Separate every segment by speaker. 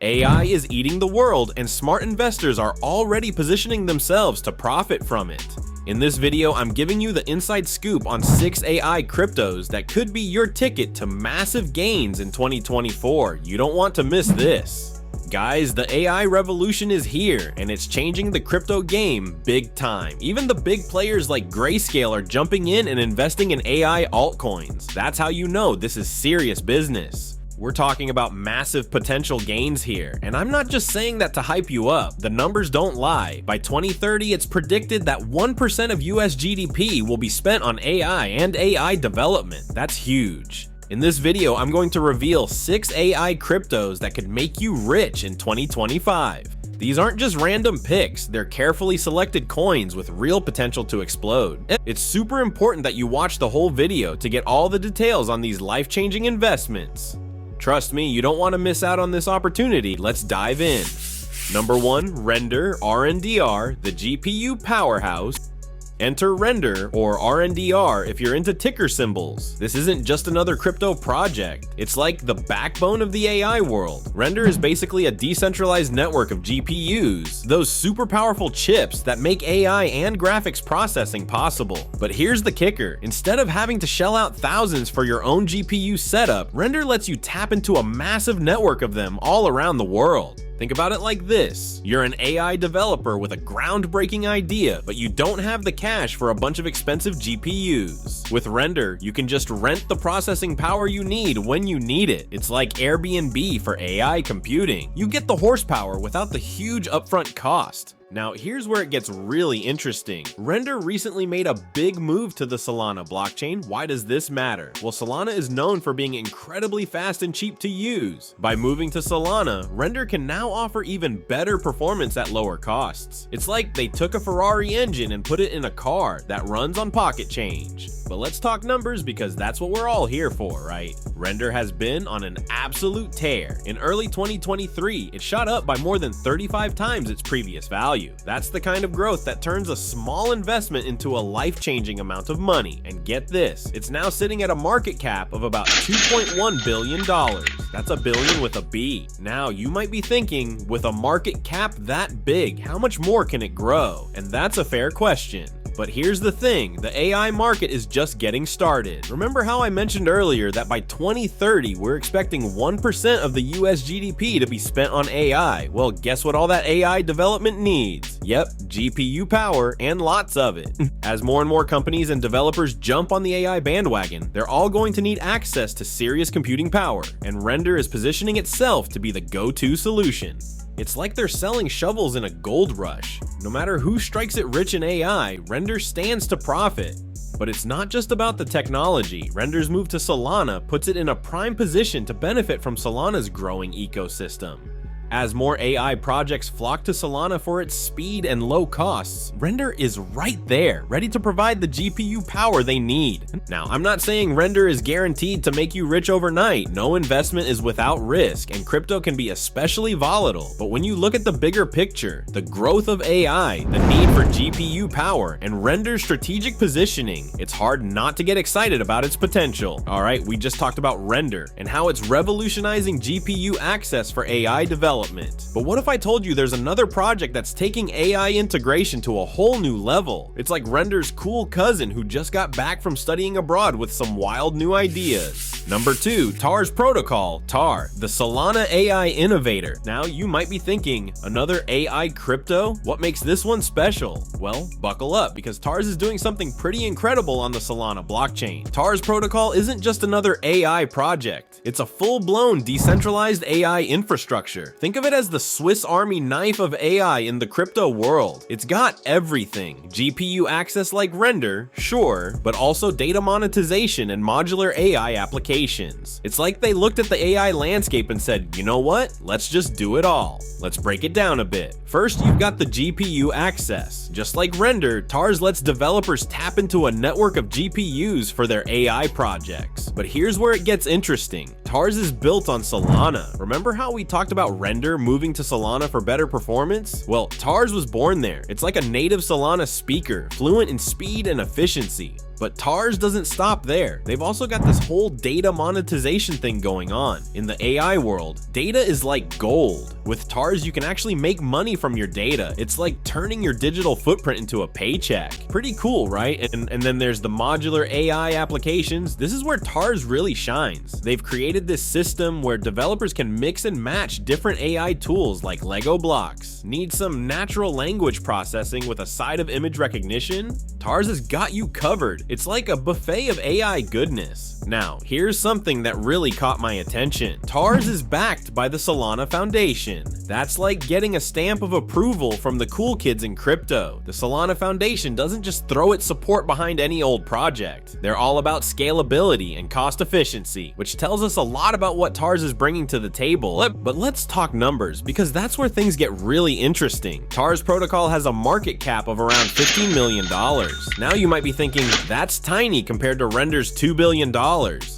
Speaker 1: AI is eating the world, and smart investors are already positioning themselves to profit from it. In this video, I'm giving you the inside scoop on 6 AI cryptos that could be your ticket to massive gains in 2024. You don't want to miss this. Guys, the AI revolution is here, and it's changing the crypto game big time. Even the big players like Grayscale are jumping in and investing in AI altcoins. That's how you know this is serious business. We're talking about massive potential gains here, and I'm not just saying that to hype you up. The numbers don't lie. By 2030, it's predicted that 1% of US GDP will be spent on AI and AI development. That's huge. In this video, I'm going to reveal 6 AI cryptos that could make you rich in 2025. These aren't just random picks, they're carefully selected coins with real potential to explode. It's super important that you watch the whole video to get all the details on these life-changing investments. Trust me, you don't want to miss out on this opportunity. Let's dive in. Number 1, Render, RNDR, the GPU powerhouse. Enter Render, or RNDR, if you're into ticker symbols. This isn't just another crypto project. It's like the backbone of the AI world. Render is basically a decentralized network of GPUs, those super powerful chips that make AI and graphics processing possible. But here's the kicker. Instead of having to shell out thousands for your own GPU setup, Render lets you tap into a massive network of them all around the world. Think about it like this. You're an AI developer with a groundbreaking idea, but you don't have the cash for a bunch of expensive GPUs. With Render, you can just rent the processing power you need when you need it. It's like Airbnb for AI computing. You get the horsepower without the huge upfront cost. Now, here's where it gets really interesting. Render recently made a big move to the Solana blockchain. Why does this matter? Well, Solana is known for being incredibly fast and cheap to use. By moving to Solana, Render can now offer even better performance at lower costs. It's like they took a Ferrari engine and put it in a car that runs on pocket change. But let's talk numbers because that's what we're all here for, right? Render has been on an absolute tear. In early 2023, it shot up by more than 35 times its previous value. That's the kind of growth that turns a small investment into a life-changing amount of money. And get this, it's now sitting at a market cap of about $2.1 billion. That's a billion with a B. Now, you might be thinking, with a market cap that big, how much more can it grow? And that's a fair question. But here's the thing, the AI market is just getting started. Remember how I mentioned earlier that by 2030, we're expecting 1% of the US GDP to be spent on AI? Well, guess what all that AI development needs? Yep, GPU power and lots of it. As more and more companies and developers jump on the AI bandwagon, they're all going to need access to serious computing power, and Render is positioning itself to be the go-to solution. It's like they're selling shovels in a gold rush. No matter who strikes it rich in AI, Render stands to profit. But it's not just about the technology. Render's move to Solana puts it in a prime position to benefit from Solana's growing ecosystem. As more AI projects flock to Solana for its speed and low costs, Render is right there, ready to provide the GPU power they need. Now, I'm not saying Render is guaranteed to make you rich overnight. No investment is without risk, and crypto can be especially volatile. But when you look at the bigger picture, the growth of AI, the need for GPU power, and Render's strategic positioning, it's hard not to get excited about its potential. Alright, we just talked about Render and how it's revolutionizing GPU access for AI development. But what if I told you there's another project that's taking AI integration to a whole new level? It's like Render's cool cousin who just got back from studying abroad with some wild new ideas. Number 2, Tar's protocol, Tar, the Solana AI innovator. Now you might be thinking, another AI crypto? What makes this one special? Well, buckle up because Tar's is doing something pretty incredible on the Solana blockchain. Tar's protocol isn't just another AI project. It's a full-blown decentralized AI infrastructure. Think of it as the Swiss Army knife of AI in the crypto world. It's got everything. GPU access like Render, sure, but also data monetization and modular AI applications. It's like they looked at the AI landscape and said, you know what? Let's just do it all. Let's break it down a bit. First, you've got the GPU access. Just like Render, TARS lets developers tap into a network of GPUs for their AI projects. But here's where it gets interesting. TARS is built on Solana. Remember how we talked about Render moving to Solana for better performance? Well, TARS was born there. It's like a native Solana speaker, fluent in speed and efficiency. But TARS doesn't stop there. They've also got this whole data monetization thing going on. In the AI world, data is like gold. With TARS, you can actually make money from your data. It's like turning your digital footprint into a paycheck. Pretty cool, right? And then there's the modular AI applications. This is where TARS really shines. They've created this system where developers can mix and match different AI tools like Lego blocks. Need some natural language processing with a side of image recognition? TARS has got you covered. It's like a buffet of AI goodness. Now, here's something that really caught my attention. TARS is backed by the Solana Foundation. That's like getting a stamp of approval from the cool kids in crypto. The Solana Foundation doesn't just throw its support behind any old project. They're all about scalability and cost efficiency, which tells us a lot about what TARS is bringing to the table. But let's talk numbers, because that's where things get really interesting. TARS protocol has a market cap of around $15 million. Now you might be thinking, that's tiny compared to Render's $2 billion.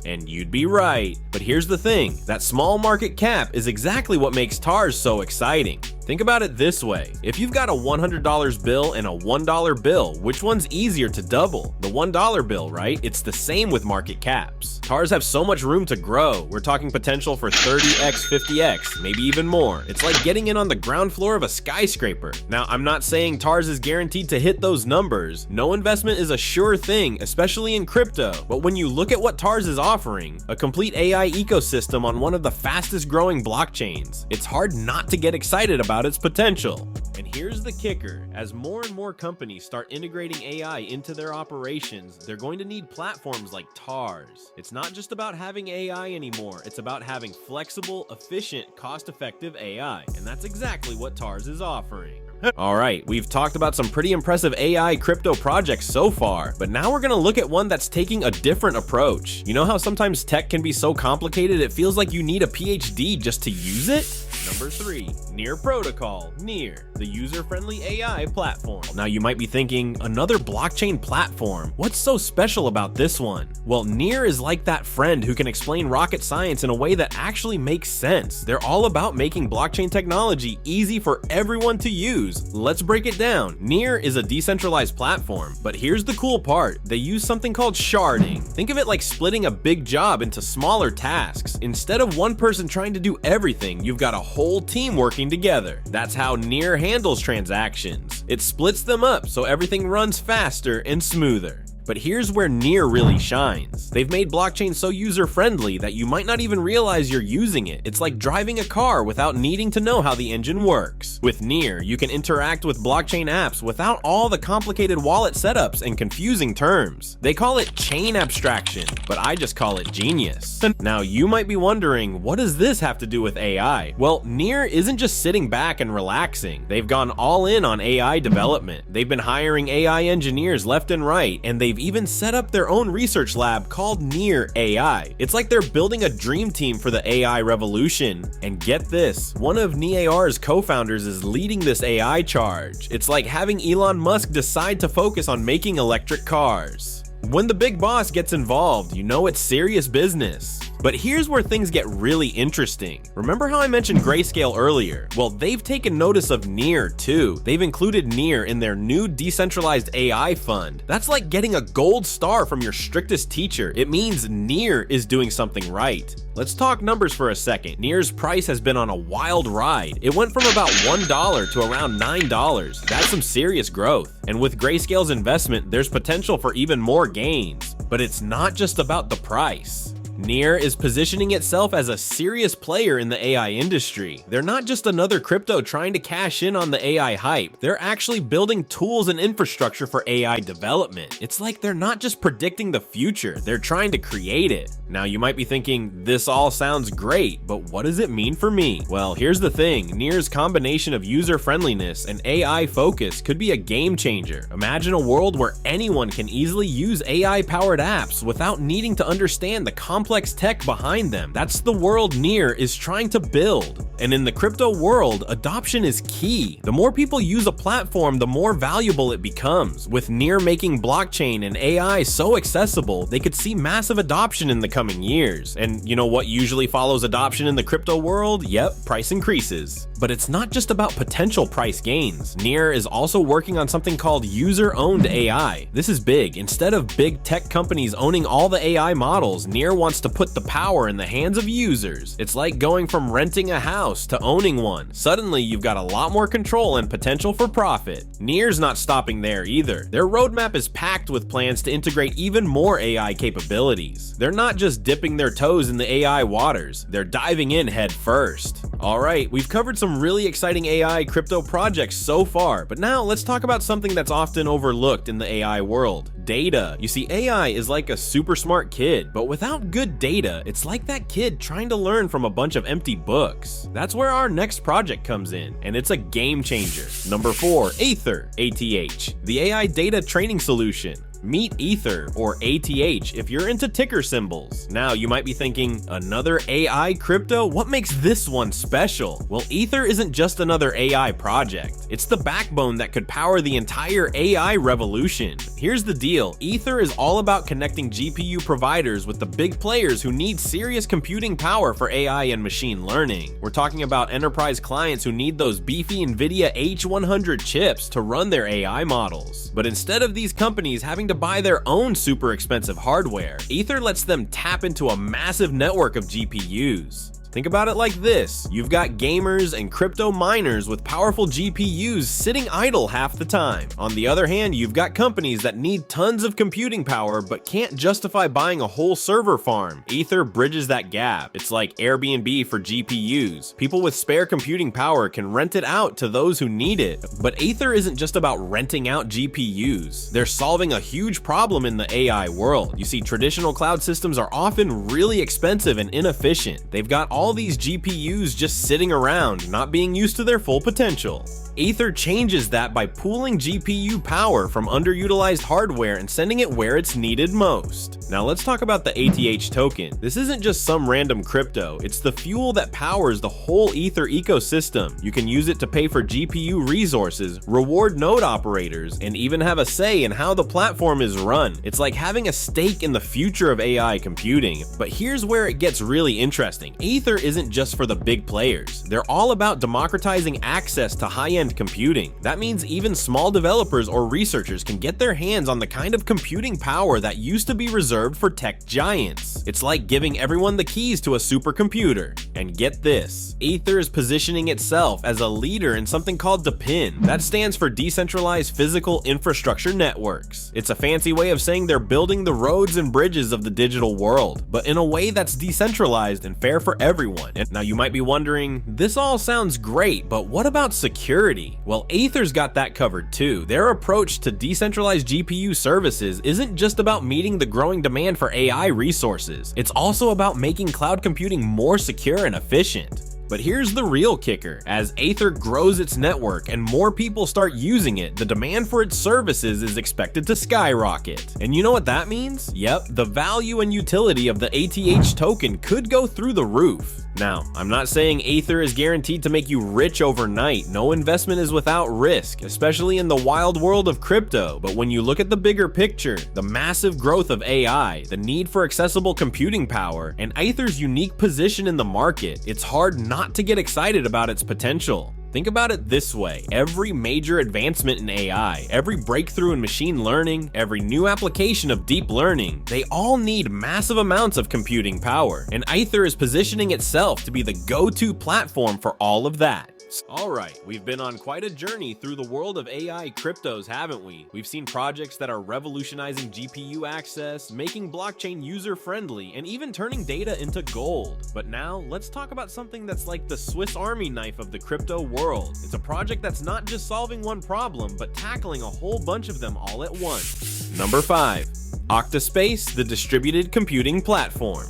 Speaker 1: And you'd be right. But here's the thing, that small market cap is exactly what makes TARS so exciting. Think about it this way. If you've got a $100 bill and a $1 bill, which one's easier to double? The $1 bill, right? It's the same with market caps. TARS have so much room to grow. We're talking potential for 30x, 50x, maybe even more. It's like getting in on the ground floor of a skyscraper. Now, I'm not saying TARS is guaranteed to hit those numbers. No investment is a sure thing, especially in crypto. But when you look at what TARS is offering, a complete AI ecosystem on one of the fastest growing blockchains, it's hard not to get excited about its potential. And here's the kicker. As more and more companies start integrating AI into their operations, they're going to need platforms like TARS. It's not just about having AI anymore, it's about having flexible, efficient, cost-effective AI. And that's exactly what TARS is offering. Alright, we've talked about some pretty impressive AI crypto projects so far, but now we're gonna look at one that's taking a different approach. You know how sometimes tech can be so complicated it feels like you need a PhD just to use it? Number 3, Near Protocol, Near, the user-friendly AI platform. Now you might be thinking, another blockchain platform. What's so special about this one? Well, Near is like that friend who can explain rocket science in a way that actually makes sense. They're all about making blockchain technology easy for everyone to use. Let's break it down. Near is a decentralized platform, but here's the cool part. They use something called sharding. Think of it like splitting a big job into smaller tasks. Instead of one person trying to do everything, you've got a whole team working together. That's how Near handles transactions. It splits them up so everything runs faster and smoother. But here's where Near really shines. They've made blockchain so user-friendly that you might not even realize you're using it. It's like driving a car without needing to know how the engine works. With Near, you can interact with blockchain apps without all the complicated wallet setups and confusing terms. They call it chain abstraction, but I just call it genius. Now you might be wondering, what does this have to do with AI? Well, Near isn't just sitting back and relaxing. They've gone all in on AI development. They've been hiring AI engineers left and right, and they've even set up their own research lab called Near AI. It's like they're building a dream team for the AI revolution. And get this, one of NEAR's co-founders is leading this AI charge. It's like having Elon Musk decide to focus on making electric cars. When the big boss gets involved, you know it's serious business. But here's where things get really interesting. Remember how I mentioned Grayscale earlier? Well, they've taken notice of Near too. They've included Near in their new decentralized AI fund. That's like getting a gold star from your strictest teacher. It means Near is doing something right. Let's talk numbers for a second. Near's price has been on a wild ride. It went from about $1 to around $9. That's some serious growth. And with Grayscale's investment, there's potential for even more gains. But it's not just about the price. Near is positioning itself as a serious player in the AI industry. They're not just another crypto trying to cash in on the AI hype. They're actually building tools and infrastructure for AI development. It's like they're not just predicting the future, they're trying to create it. Now you might be thinking, this all sounds great, but what does it mean for me? Well, here's the thing. Near's combination of user-friendliness and AI focus could be a game changer. Imagine a world where anyone can easily use AI-powered apps without needing to understand the complex complex tech behind them. That's the world Near is trying to build. And in the crypto world, adoption is key. The more people use a platform, the more valuable it becomes. With Near making blockchain and AI so accessible, they could see massive adoption in the coming years. And you know what usually follows adoption in the crypto world? Yep, price increases. But it's not just about potential price gains. Near is also working on something called user-owned AI. This is big. Instead of big tech companies owning all the AI models, Near wants to put the power in the hands of users. It's like going from renting a house to owning one. Suddenly, you've got a lot more control and potential for profit. Near's not stopping there either. Their roadmap is packed with plans to integrate even more AI capabilities. They're not just dipping their toes in the AI waters, they're diving in head first. Alright, we've covered some really exciting AI crypto projects so far, but now let's talk about something that's often overlooked in the AI world: data. You see, AI is like a super smart kid, but without good data, it's like that kid trying to learn from a bunch of empty books. That's where our next project comes in, and it's a game changer. Number 4, Ather, ATH, the AI data training solution. Meet Ether, or ATH, if you're into ticker symbols. Now, you might be thinking, another AI crypto? What makes this one special? Well, Ether isn't just another AI project. It's the backbone that could power the entire AI revolution. Here's the deal. Ether is all about connecting GPU providers with the big players who need serious computing power for AI and machine learning. We're talking about enterprise clients who need those beefy NVIDIA H100 chips to run their AI models. But instead of these companies having to buy their own super expensive hardware, Ether lets them tap into a massive network of GPUs. Think about it like this: you've got gamers and crypto miners with powerful GPUs sitting idle half the time. On the other hand, you've got companies that need tons of computing power but can't justify buying a whole server farm. Ether bridges that gap. It's like Airbnb for GPUs. People with spare computing power can rent it out to those who need it. But Ether isn't just about renting out GPUs. They're solving a huge problem in the AI world. You see, traditional cloud systems are often really expensive and inefficient. They've got all these GPUs just sitting around, not being used to their full potential. Ether changes that by pooling GPU power from underutilized hardware and sending it where it's needed most. Now let's talk about the ATH token. This isn't just some random crypto, it's the fuel that powers the whole Ether ecosystem. You can use it to pay for GPU resources, reward node operators, and even have a say in how the platform is run. It's like having a stake in the future of AI computing. But here's where it gets really interesting. Ether isn't just for the big players. They're all about democratizing access to high-end computing. That means even small developers or researchers can get their hands on the kind of computing power that used to be reserved for tech giants. It's like giving everyone the keys to a supercomputer. And get this, Ether is positioning itself as a leader in something called DePIN. That stands for Decentralized Physical Infrastructure Networks. It's a fancy way of saying they're building the roads and bridges of the digital world, but in a way that's decentralized and fair for everyone. And now you might be wondering, this all sounds great, but what about security? Well, Ather's got that covered too. Their approach to decentralized GPU services isn't just about meeting the growing demand for AI resources. It's also about making cloud computing more secure and efficient. But here's the real kicker. As Ather grows its network and more people start using it, the demand for its services is expected to skyrocket. And you know what that means? Yep, the value and utility of the ATH token could go through the roof. Now, I'm not saying Ather is guaranteed to make you rich overnight. No investment is without risk, especially in the wild world of crypto. But when you look at the bigger picture, the massive growth of AI, the need for accessible computing power, and Ather's unique position in the market, it's hard not to get excited about its potential. Think about it this way: every major advancement in AI, every breakthrough in machine learning, every new application of deep learning, they all need massive amounts of computing power, and Ather is positioning itself to be the go-to platform for all of that. Alright, we've been on quite a journey through the world of AI cryptos, haven't we? We've seen projects that are revolutionizing GPU access, making blockchain user-friendly, and even turning data into gold. But now, let's talk about something that's like the Swiss Army knife of the crypto world. It's a project that's not just solving one problem, but tackling a whole bunch of them all at once. Number 5. OctoSpace, the distributed computing platform.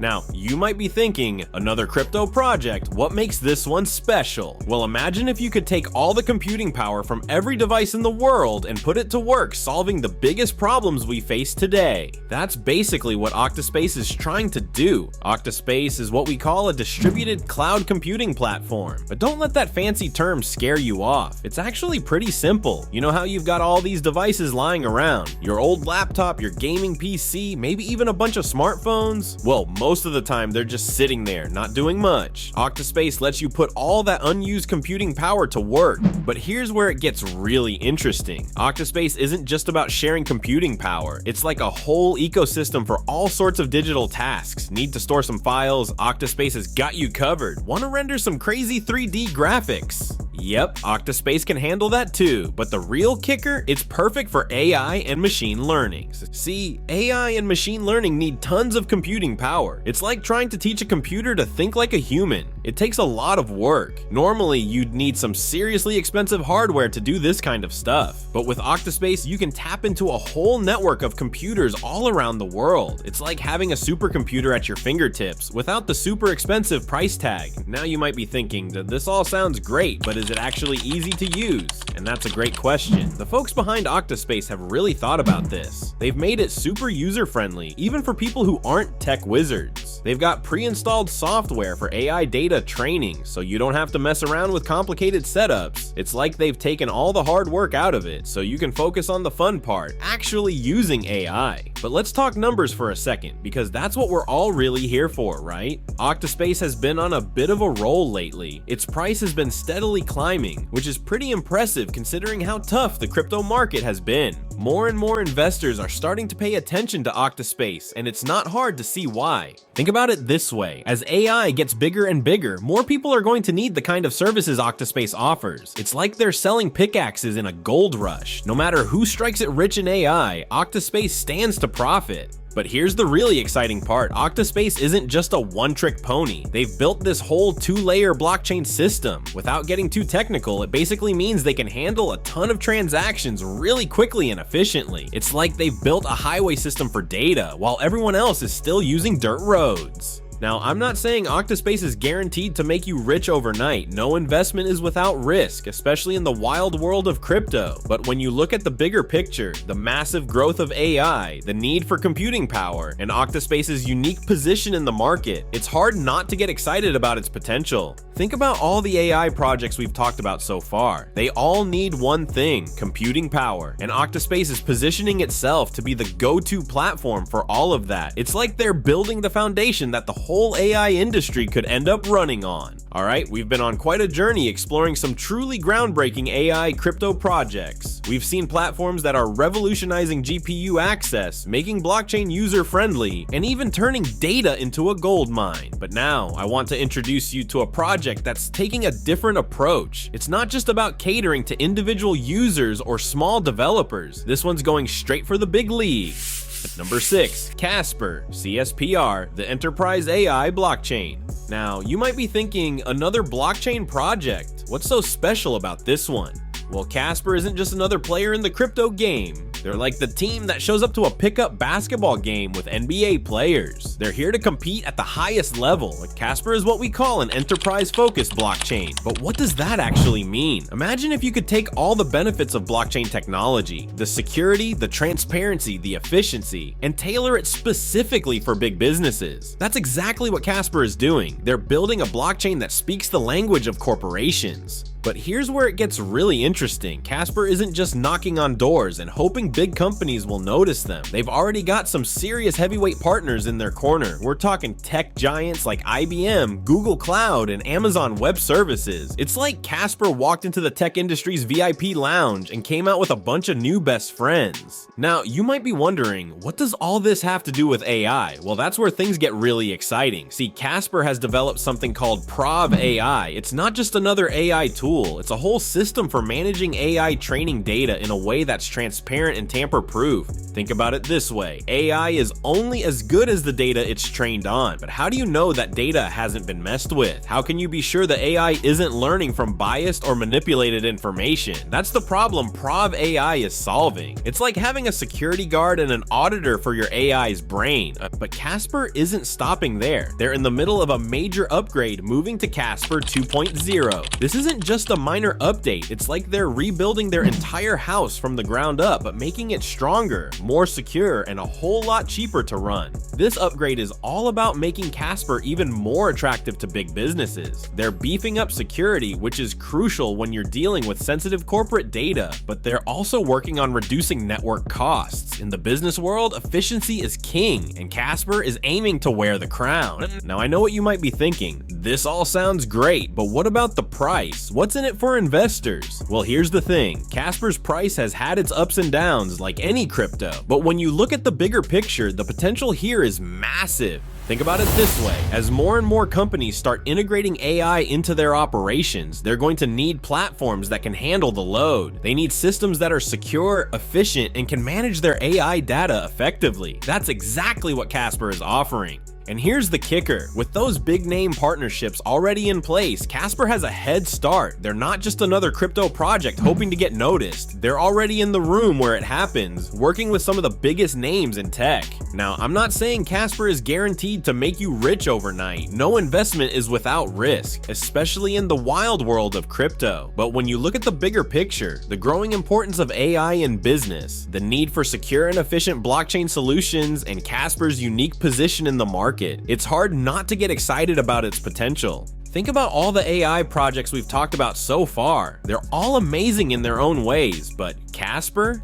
Speaker 1: Now, you might be thinking, another crypto project, what makes this one special? Well, imagine if you could take all the computing power from every device in the world and put it to work solving the biggest problems we face today. That's basically what OctoSpace is trying to do. OctoSpace is what we call a distributed cloud computing platform. But don't let that fancy term scare you off. It's actually pretty simple. You know how you've got all these devices lying around? Your old laptop, your gaming PC, maybe even a bunch of smartphones? Well, most of the time they're just sitting there, not doing much. OctoSpace lets you put all that unused computing power to work. But here's where it gets really interesting. OctoSpace isn't just about sharing computing power. It's like a whole ecosystem for all sorts of digital tasks. Need to store some files? OctoSpace has got you covered. Want to render some crazy 3D graphics? Yep, OctoSpace can handle that too, but the real kicker, it's perfect for AI and machine learning. See, AI and machine learning need tons of computing power. It's like trying to teach a computer to think like a human. It takes a lot of work. Normally, you'd need some seriously expensive hardware to do this kind of stuff. But with OctoSpace, you can tap into a whole network of computers all around the world. It's like having a supercomputer at your fingertips without the super expensive price tag. Now you might be thinking that this all sounds great, but is it actually easy to use? And that's a great question. The folks behind OctoSpace have really thought about this. They've made it super user-friendly, even for people who aren't tech wizards. They've got pre-installed software for AI data training, so you don't have to mess around with complicated setups. It's like they've taken all the hard work out of it, so you can focus on the fun part, actually using AI. But let's talk numbers for a second, because that's what we're all really here for, right? OctoSpace has been on a bit of a roll lately. Its price has been steadily climbing, which is pretty impressive considering how tough the crypto market has been. More and more investors are starting to pay attention to OctoSpace, and it's not hard to see why. Think about it this way, as AI gets bigger and bigger, more people are going to need the kind of services OctoSpace offers. It's like they're selling pickaxes in a gold rush. No matter who strikes it rich in AI, OctoSpace stands to profit. But here's the really exciting part. OctoSpace isn't just a one-trick pony. They've built this whole two-layer blockchain system. Without getting too technical, it basically means they can handle a ton of transactions really quickly and efficiently. It's like they've built a highway system for data, while everyone else is still using dirt roads. Now, I'm not saying OctoSpace is guaranteed to make you rich overnight. No investment is without risk, especially in the wild world of crypto. But when you look at the bigger picture, the massive growth of AI, the need for computing power, and OctoSpace's unique position in the market, it's hard not to get excited about its potential. Think about all the AI projects we've talked about so far. They all need one thing, computing power, and OctoSpace is positioning itself to be the go-to platform for all of that. It's like they're building the foundation that the whole AI industry could end up running on. Alright, we've been on quite a journey exploring some truly groundbreaking AI crypto projects. We've seen platforms that are revolutionizing GPU access, making blockchain user-friendly, and even turning data into a gold mine. But now, I want to introduce you to a project that's taking a different approach. It's not just about catering to individual users or small developers. This one's going straight for the big leagues. At number 6, Casper, CSPR, the Enterprise AI blockchain. Now, you might be thinking, another blockchain project. What's so special about this one? Well, Casper isn't just another player in the crypto game. They're like the team that shows up to a pickup basketball game with NBA players. They're here to compete at the highest level. Casper is what we call an enterprise-focused blockchain. But what does that actually mean? Imagine if you could take all the benefits of blockchain technology, the security, the transparency, the efficiency, and tailor it specifically for big businesses. That's exactly what Casper is doing. They're building a blockchain that speaks the language of corporations. But here's where it gets really interesting. Casper isn't just knocking on doors and hoping big companies will notice them. They've already got some serious heavyweight partners in their corner. We're talking tech giants like IBM, Google Cloud, and Amazon Web Services. It's like Casper walked into the tech industry's VIP lounge and came out with a bunch of new best friends. Now, you might be wondering, what does all this have to do with AI? Well, that's where things get really exciting. See, Casper has developed something called Prov AI. It's not just another AI tool. tool. It's a whole system for managing AI training data in a way that's transparent and tamper-proof. Think about it this way: AI is only as good as the data it's trained on, but how do you know that data hasn't been messed with? How can you be sure the AI isn't learning from biased or manipulated information? That's the problem Prov AI is solving. It's like having a security guard and an auditor for your AI's brain. But Casper isn't stopping there. They're in the middle of a major upgrade, moving to Casper 2.0. This isn't just a minor update, it's like they're rebuilding their entire house from the ground up, but making it stronger, more secure, and a whole lot cheaper to run. This upgrade is all about making Casper even more attractive to big businesses. They're beefing up security, which is crucial when you're dealing with sensitive corporate data, but they're also working on reducing network costs. In the business world, efficiency is king, and Casper is aiming to wear the crown. Now, I know what you might be thinking. This all sounds great, but what about the price? What's in it for investors? Well, here's the thing. Casper's price has had its ups and downs like any crypto, but when you look at the bigger picture, the potential here is massive. Think about it this way: as more and more companies start integrating AI into their operations, they're going to need platforms that can handle the load. They need systems that are secure, efficient, and can manage their AI data effectively. That's exactly what Casper is offering. And here's the kicker: with those big name partnerships already in place, Casper has a head start. They're not just another crypto project hoping to get noticed. They're already in the room where it happens, working with some of the biggest names in tech. Now, I'm not saying Casper is guaranteed to make you rich overnight. No investment is without risk, especially in the wild world of crypto. But when you look at the bigger picture, the growing importance of AI in business, the need for secure and efficient blockchain solutions, and Casper's unique position in the market, it's hard not to get excited about its potential. Think about all the AI projects we've talked about so far. They're all amazing in their own ways, but Casper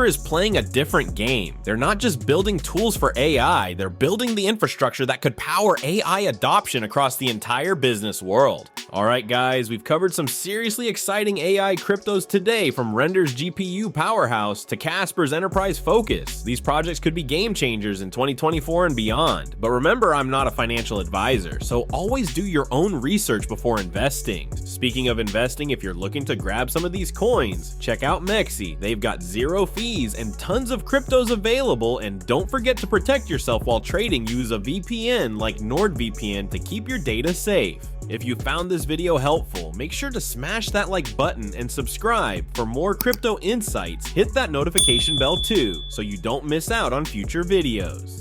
Speaker 1: is playing a different game. They're not just building tools for AI, they're building the infrastructure that could power AI adoption across the entire business world. Alright guys, we've covered some seriously exciting AI cryptos today, from Render's GPU powerhouse to Casper's enterprise focus. These projects could be game changers in 2024 and beyond. But remember, I'm not a financial advisor, so always do your own research before investing. Speaking of investing, if you're looking to grab some of these coins, check out Mexi. They've got zero fees and tons of cryptos available, and don't forget to protect yourself while trading. Use a VPN like NordVPN to keep your data safe. If you found this video helpful, make sure to smash that like button and subscribe for more crypto insights. Hit that notification bell too, so you don't miss out on future videos.